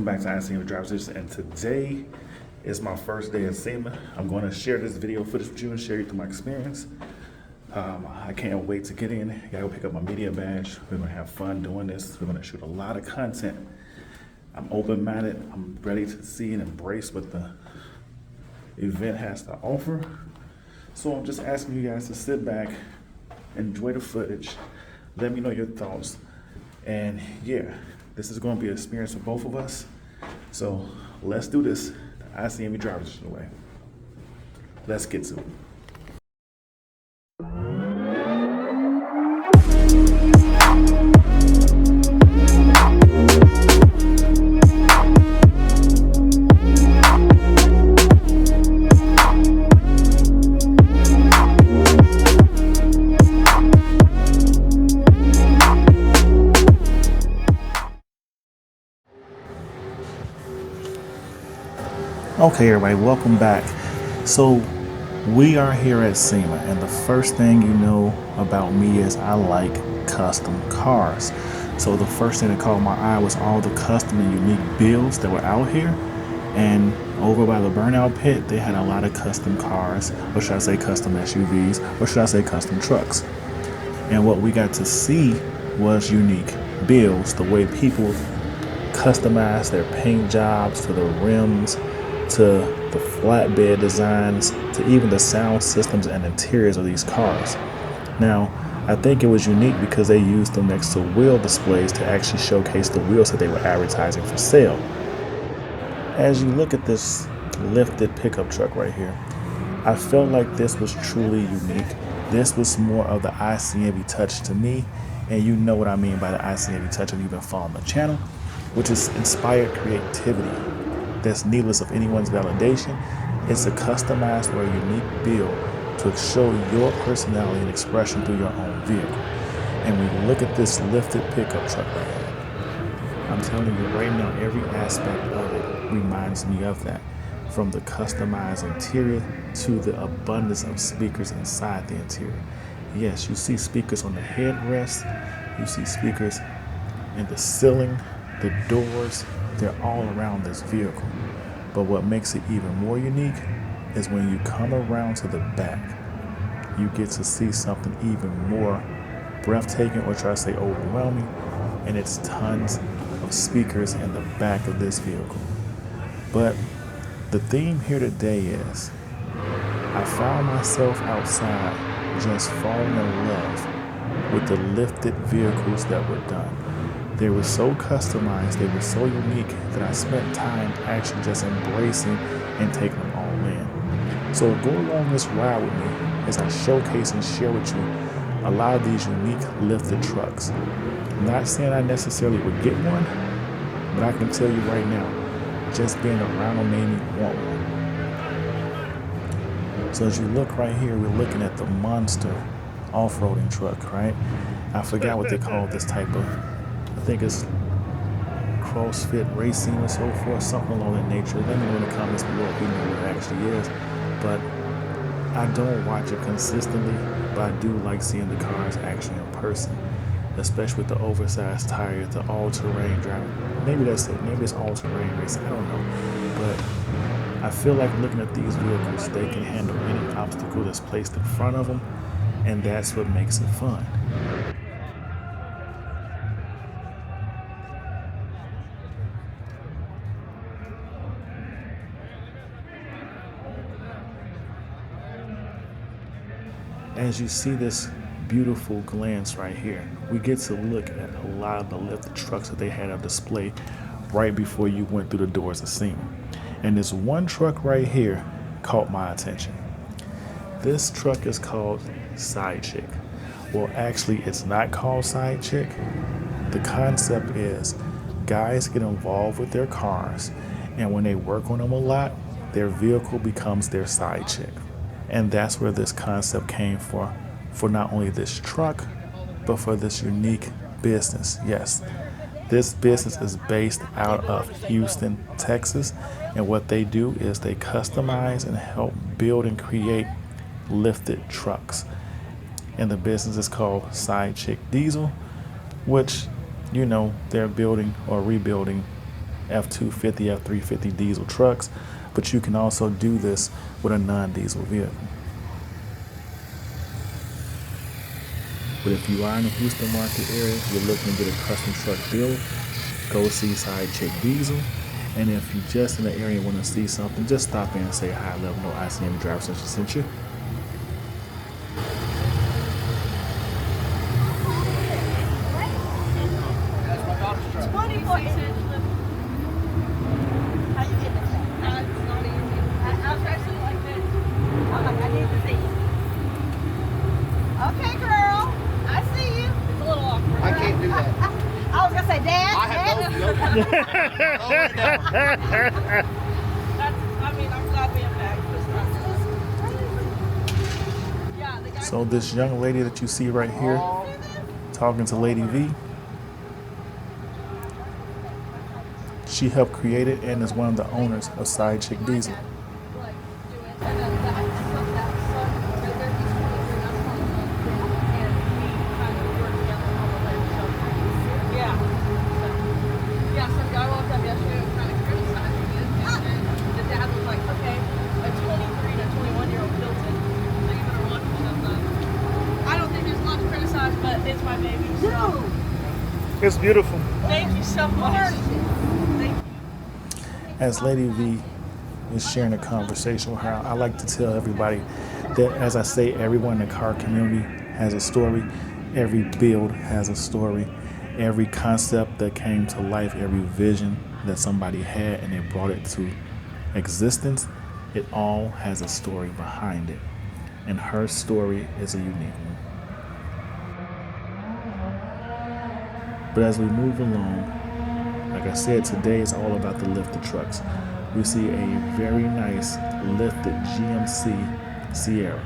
welcome back to ICNV Driversedition, and today is my first day at SEMA. I'm going to share this video footage with you and share you through my experience. I can't wait to get in. Gotta go pick up my media badge. We're gonna have fun doing this. We're gonna shoot a lot of content. I'm open-minded. I'm ready to see and embrace what the event has to offer. So I'm just asking you guys to sit back, enjoy the footage, let me know your thoughts. And yeah, this is going to be an experience for both of us. So let's do this the ICNV Driversedition way. Let's get to it. Okay, everybody, welcome back. So we are here at SEMA, and the first thing you know about me is I like custom cars. So the first thing that caught my eye was all the custom and unique builds that were out here. And over by the Burnout pit, they had a lot of custom cars, or should I say custom SUVs, or should I say custom trucks. And what we got to see was unique builds, the way people customize their paint jobs to the rims, to the flatbed designs, to even the sound systems and interiors of these cars. Now, I think it was unique because they used them next to wheel displays to actually showcase the wheels that they were advertising for sale. As you look at this lifted pickup truck right here, I felt like this was truly unique. This was more of the ICNV touch to me, and you know what I mean by the ICNV touch if you've been following the channel, which is inspired creativity. That's needless of anyone's validation. It's a customized or a unique build to show your personality and expression through your own vehicle. And when you look at this lifted pickup truck right here, I'm telling you right now, every aspect of it reminds me of that. From the customized interior to the abundance of speakers inside the interior. Yes, you see speakers on the headrest, you see speakers in the ceiling, the doors, they're all around this vehicle. But what makes it even more unique is when you come around to the back, you get to see something even more breathtaking, or try to say overwhelming, and it's tons of speakers in the back of this vehicle. But the theme here today is, I found myself outside just falling in love with the lifted vehicles that were done. They were so customized, they were so unique that I spent time actually just embracing and taking them all in. So go along this ride with me as I showcase and share with you a lot of these unique lifted trucks. I'm not saying I necessarily would get one, but I can tell you right now, just being around them made me want one. So as you look right here, we're looking at the monster off-roading truck, right? I forgot what they call this type of, I think it's CrossFit racing or so forth, something along that nature. Let me know in the comments below if you know what it actually is. But I don't watch it consistently, but I do like seeing the cars actually in person, especially with the oversized tires, the all-terrain driving. Maybe that's it. Maybe it's all-terrain racing. I don't know. But I feel like looking at these vehicles, they can handle any obstacle that's placed in front of them, and that's what makes it fun. As you see this beautiful glance right here, we get to look at a lot of the lifted trucks that they had on display right before you went through the doors of SEMA. And this one truck right here caught my attention. This truck is called Side Chick. Well, actually, it's not called Side Chick. The concept is guys get involved with their cars, and when they work on them a lot, their vehicle becomes their side chick. And that's where this concept came for not only this truck, but for this unique business. Yes, this business is based out of Houston, Texas, and what they do is they customize and help build and create lifted trucks. And the business is called Side Chick Diesel, which, you know, they're building or rebuilding F250, F350 diesel trucks, but you can also do this with a non-diesel vehicle. But if you are in the Houston market area, you're looking to get a custom truck built, go see Side Chick Diesel. And if you're just in the area and want to see something, just stop in and say hi, let them know ICNV Driver Sedition sent you. Okay, girl. I see you. It's a little awkward. I can't do that. I was gonna say, Dad. I have no. I'm glad we have back. So this young lady that you see right here, talking to Lady V, she helped create it and is one of the owners of Side Chick Diesel. It's my baby. So. It's beautiful. Thank you so much. Thank you. As Lady V is sharing a conversation with her, I like to tell everybody that, as I say, everyone in the car community has a story. Every build has a story. Every concept that came to life, every vision that somebody had and they brought it to existence, it all has a story behind it. And her story is a unique one. But as we move along, like I said, today is all about the lifted trucks. We see a very nice lifted GMC Sierra.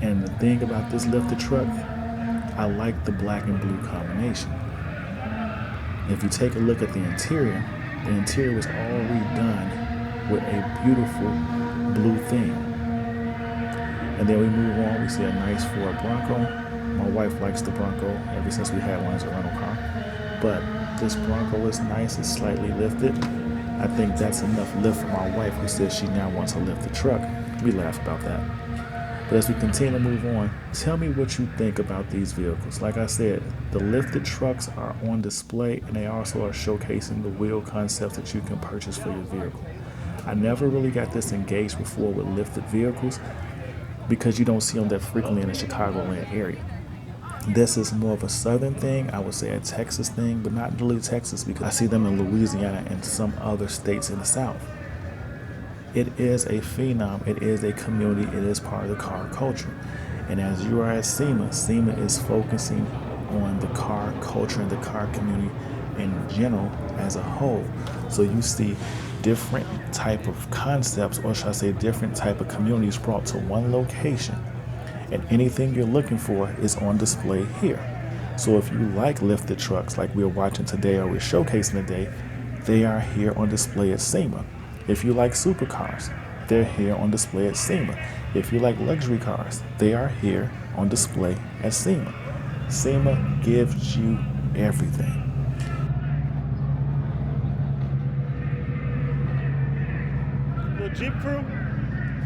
And the thing about this lifted truck, I like the black and blue combination. If you take a look at the interior was all redone with a beautiful blue theme. And then we move on, we see a nice Ford Bronco. My wife likes the Bronco ever since we had one as a rental car. But this Bronco is nice, it's slightly lifted. I think that's enough lift for my wife, who says she now wants to lift the truck. We laugh about that. But as we continue to move on, tell me what you think about these vehicles. Like I said, the lifted trucks are on display and they also are showcasing the wheel concepts that you can purchase for your vehicle. I never really got this engaged before with lifted vehicles because you don't see them that frequently in the Chicagoland area. This is more of a southern thing, I would say a Texas thing, but not really Texas because I see them in Louisiana and some other states in the South. It is a phenom, it is a community, it is part of the car culture. And as you are at SEMA, SEMA is focusing on the car culture and the car community in general as a whole. So you see different type of concepts, or should I say different type of communities brought to one location. And anything you're looking for is on display here. So if you like lifted trucks like we're watching today or we're showcasing today, they are here on display at SEMA. If you like supercars, they're here on display at SEMA. If you like luxury cars, they are here on display at SEMA. SEMA gives you everything. Little Jeep crew?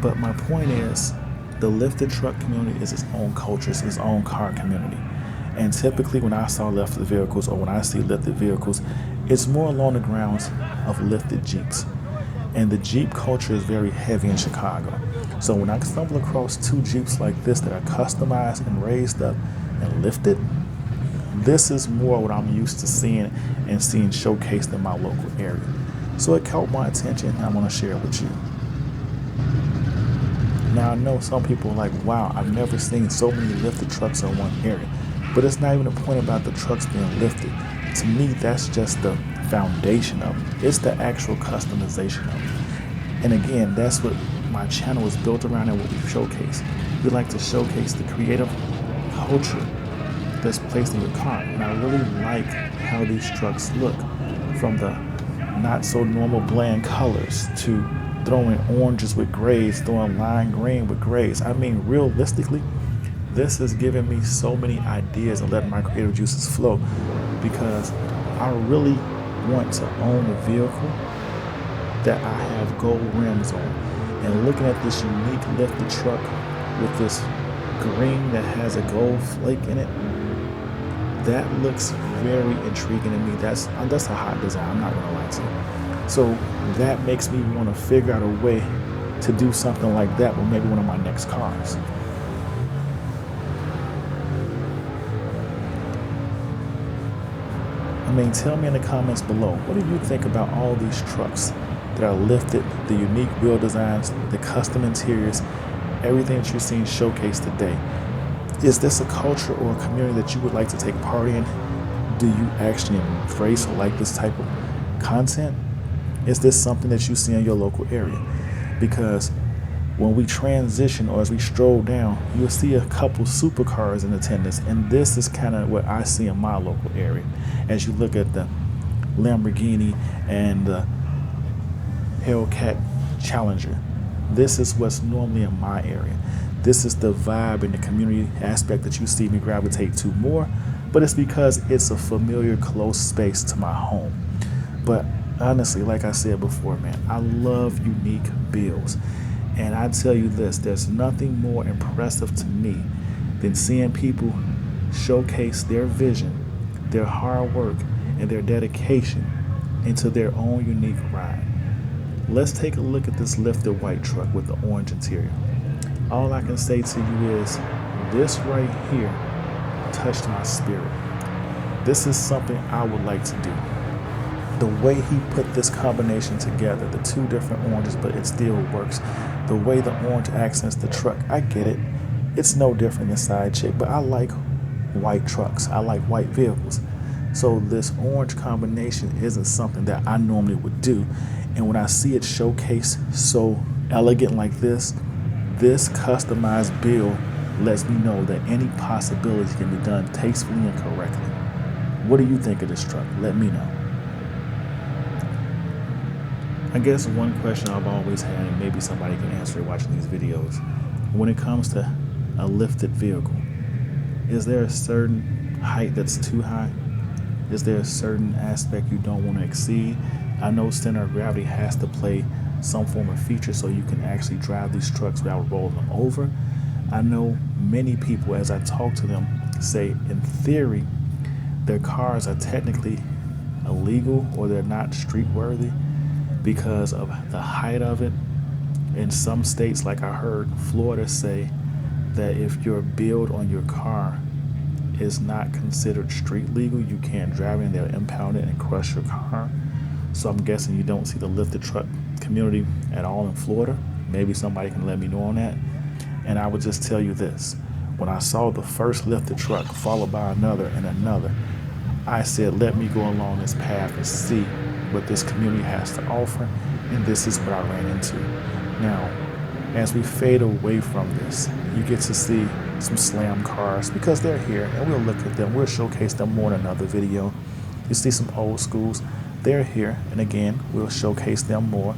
But my point is, the lifted truck community is its own culture, it's its own car community. And typically when I saw lifted vehicles or when I see lifted vehicles, it's more along the grounds of lifted Jeeps. And the Jeep culture is very heavy in Chicago. So when I stumble across two Jeeps like this that are customized and raised up and lifted, this is more what I'm used to seeing and seeing showcased in my local area. So it caught my attention and I want to share it with you. Now I know some people are like, wow, I've never seen so many lifted trucks in one area. But it's not even a point about the trucks being lifted. To me, that's just the foundation of it. It's the actual customization of it. And again, that's what my channel is built around and what we showcase. We like to showcase the creative culture that's placed in your car. And I really like how these trucks look, from the not so normal bland colors to throwing oranges with grays, throwing lime green with grays. I mean, realistically, this has given me so many ideas and letting my creative juices flow, because I really want to own a vehicle that I have gold rims on. And looking at this unique lifted truck with this green that has a gold flake in it, that looks very intriguing to me. That's a hot design, I'm not gonna lie to you. So that makes me want to figure out a way to do something like that with maybe one of my next cars. I mean, tell me in the comments below, what do you think about all these trucks that are lifted, the unique wheel designs, the custom interiors, everything that you've seen showcased today? Is this a culture or a community that you would like to take part in? Do you actually embrace or like this type of content? Is this something that you see in your local area? Because when we transition or as we stroll down, you'll see a couple supercars in attendance, and this is kind of what I see in my local area. As you look at the Lamborghini and the Hellcat Challenger, this is what's normally in my area. This is the vibe and the community aspect that you see me gravitate to more, but it's because it's a familiar, close space to my home. But honestly, like I said before, man, I love unique builds. And I tell you this, there's nothing more impressive to me than seeing people showcase their vision, their hard work, and their dedication into their own unique ride. Let's take a look at this lifted white truck with the orange interior. All I can say to you is this right here touched my spirit. This is something I would like to do. The way he put this combination together, the two different oranges, but it still works. The way the orange accents the truck, I get it. It's no different than side chick, but I like white trucks. I like white vehicles. So this orange combination isn't something that I normally would do. And when I see it showcased so elegant like this customized build lets me know that any possibility can be done tastefully and correctly. What do you think of this truck? Let me know. I guess one question I've always had, and maybe somebody can answer it watching these videos, when it comes to a lifted vehicle, is there a certain height that's too high? Is there a certain aspect you don't want to exceed? I know center of gravity has to play some form of feature so you can actually drive these trucks without rolling them over. I know many people, as I talk to them, say in theory their cars are technically illegal or they're not street worthy because of the height of it. In some states, like I heard Florida say, that if your build on your car is not considered street legal, you can't drive it and they'll impound it and crush your car. So I'm guessing you don't see the lifted truck community at all in Florida. Maybe somebody can let me know on that. And I would just tell you this, when I saw the first lifted truck followed by another and another, I said, let me go along this path and see what this community has to offer, and this is what I ran into. Now, as we fade away from this, you get to see some slam cars because they're here, and we'll look at them. We'll showcase them more in another video. You see some old schools, they're here, and again, we'll showcase them more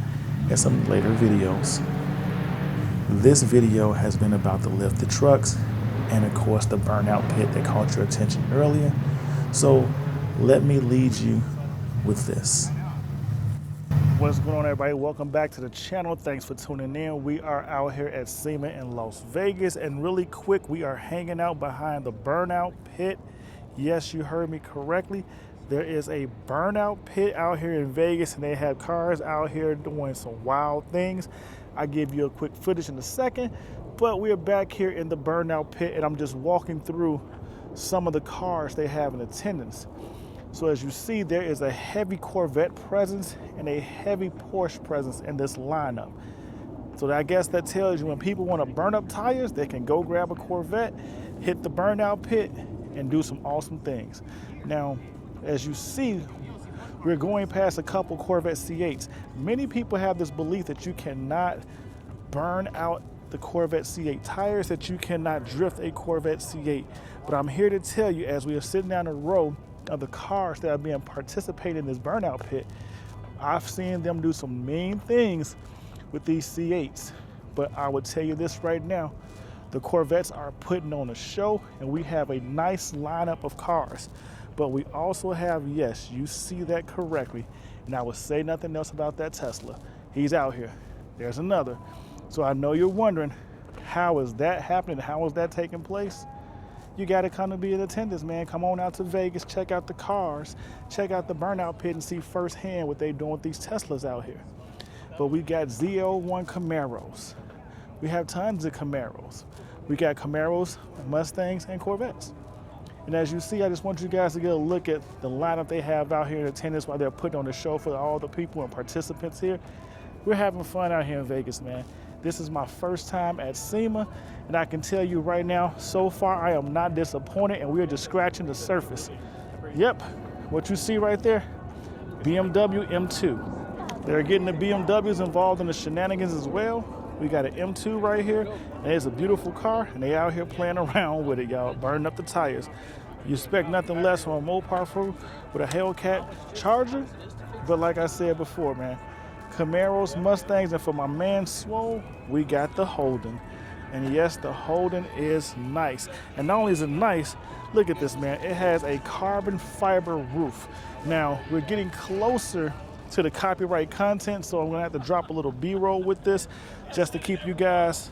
in some later videos. This video has been about the lifted trucks and of course the burnout pit that caught your attention earlier. So let me lead you with this. What's going on, everybody? Welcome back to the channel. Thanks for tuning in. We are out here at SEMA in Las Vegas, and really quick, we are hanging out behind the burnout pit. Yes, you heard me correctly. There is a burnout pit out here in Vegas, and they have cars out here doing some wild things. I'll give you a quick footage in a second, but we're back here in the burnout pit, and I'm just walking through some of the cars they have in attendance. So as you see, there is a heavy Corvette presence and a heavy Porsche presence in this lineup. So I guess that tells you when people want to burn up tires, they can go grab a Corvette, hit the burnout pit, and do some awesome things. Now, as you see, we're going past a couple Corvette C8s. Many people have this belief that you cannot burn out the Corvette C8 tires, that you cannot drift a Corvette C8. But I'm here to tell you, as we are sitting down the row of the cars that are being participating in this burnout pit, I've seen them do some mean things with these C8s. But I would tell you this right now, the Corvettes are putting on a show, and we have a nice lineup of cars. But we also have, yes, you see that correctly, and I will say nothing else about that Tesla. He's out here. There's another. So I know you're wondering, how is that happening? How is that taking place? You got to come to be in attendance, man. Come on out to Vegas, check out the cars, check out the Burnout Pit and see firsthand what they're doing with these Teslas out here. But we got Z01 Camaros. We have tons of Camaros. We got Camaros, Mustangs, and Corvettes. And as you see, I just want you guys to get a look at the lineup they have out here in attendance while they're putting on the show for all the people and participants here. We're having fun out here in Vegas, man. This is my first time at SEMA, and I can tell you right now, so far I am not disappointed, and we are just scratching the surface. Yep, what you see right there, BMW M2. They're getting the BMWs involved in the shenanigans as well. We got an M2 right here, and it's a beautiful car, and they out here playing around with it, y'all, burning up the tires. You expect nothing less from a Mopar Pro with a Hellcat Charger, but like I said before, man, Camaros, Mustangs, and for my man Swole, we got the Holden. And yes, the Holden is nice. And not only is it nice, look at this, man. It has a carbon fiber roof. Now, we're getting closer to the copyright content, so I'm gonna have to drop a little B-roll with this just to keep you guys,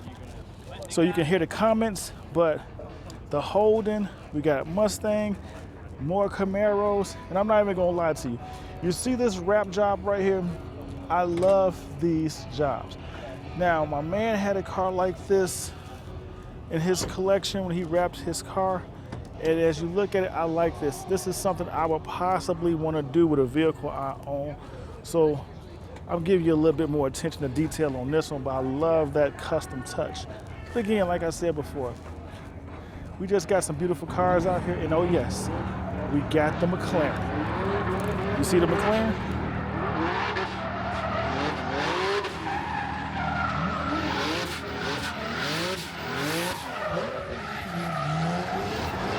so you can hear the comments. But the Holden, we got Mustang, more Camaros, and I'm not even gonna lie to you. You see this wrap job right here? I love these jobs. Now, my man had a car like this in his collection when he wrapped his car. And as you look at it, I like this. This is something I would possibly want to do with a vehicle I own. So I'll give you a little bit more attention to detail on this one, but I love that custom touch. But again, like I said before, we just got some beautiful cars out here. And oh yes, we got the McLaren. You see the McLaren?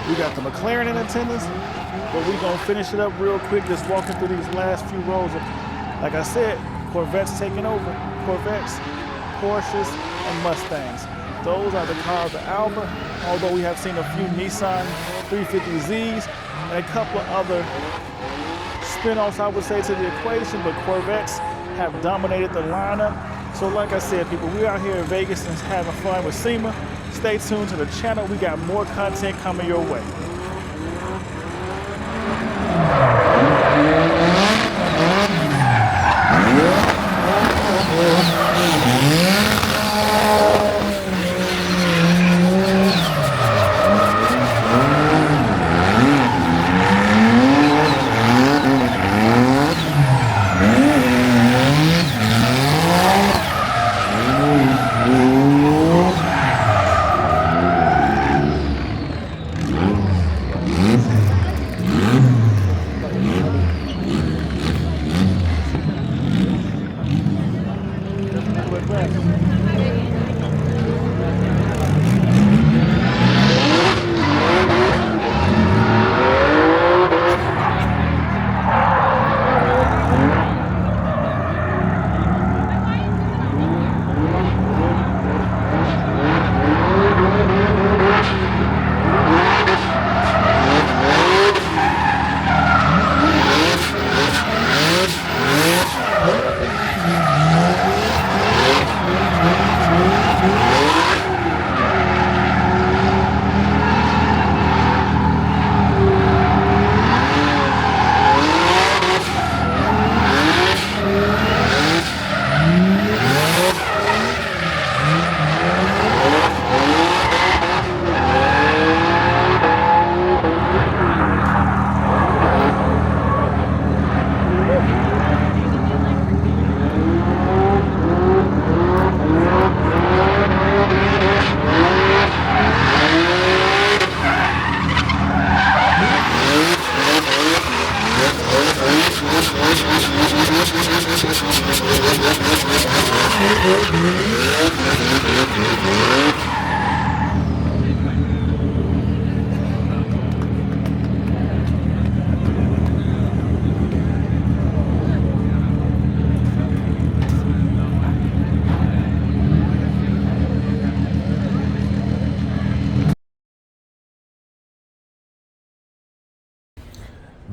We got the McLaren in attendance, but we're gonna finish it up real quick, just walking through these last few rows of, like I said, Corvettes taking over. Corvettes, Porsches, and Mustangs. Those are the cars of Alba, although we have seen a few Nissan 350Zs and a couple of other spin-offs, I would say, to the equation, but Corvettes have dominated the lineup. So like I said, people, we're out here in Vegas and having fun with SEMA. Stay tuned to the channel. We got more content coming your way.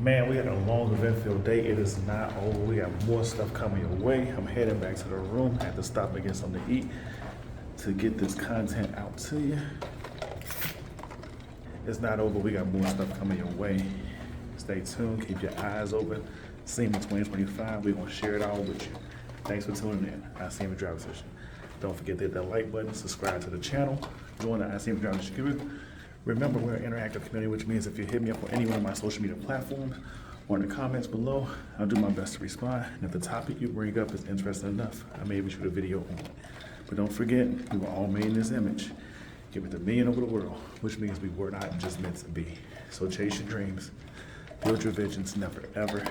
Man, we had a long event-filled day. It is not over. We got more stuff coming your way. I'm heading back to the room. I had to stop and get something to eat to get this content out to you. It's not over. We got more stuff coming your way. Stay tuned. Keep your eyes open. SEMA 2025. We're going to share it all with you. Thanks for tuning in. ICNVDriversedition. Don't forget to hit that like button, subscribe to the channel, join the ICNVDriversedition community. Remember, we're an interactive community, which means if you hit me up on any one of my social media platforms or in the comments below, I'll do my best to respond. And if the topic you bring up is interesting enough, I may even shoot a video on it. But don't forget, we were all made in this image. Give it to million over the world, which means we were not just meant to be. So chase your dreams, build your visions, never ever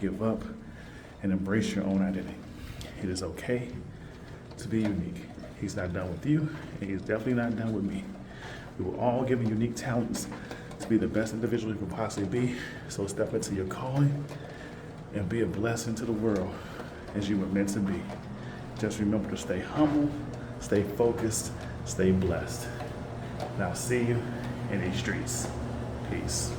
give up, and embrace your own identity. It is okay to be unique. He's not done with you, and he's definitely not done with me. We were all given unique talents to be the best individual you can possibly be. So step into your calling and be a blessing to the world as you were meant to be. Just remember to stay humble, stay focused, stay blessed. Now see you in these streets. Peace.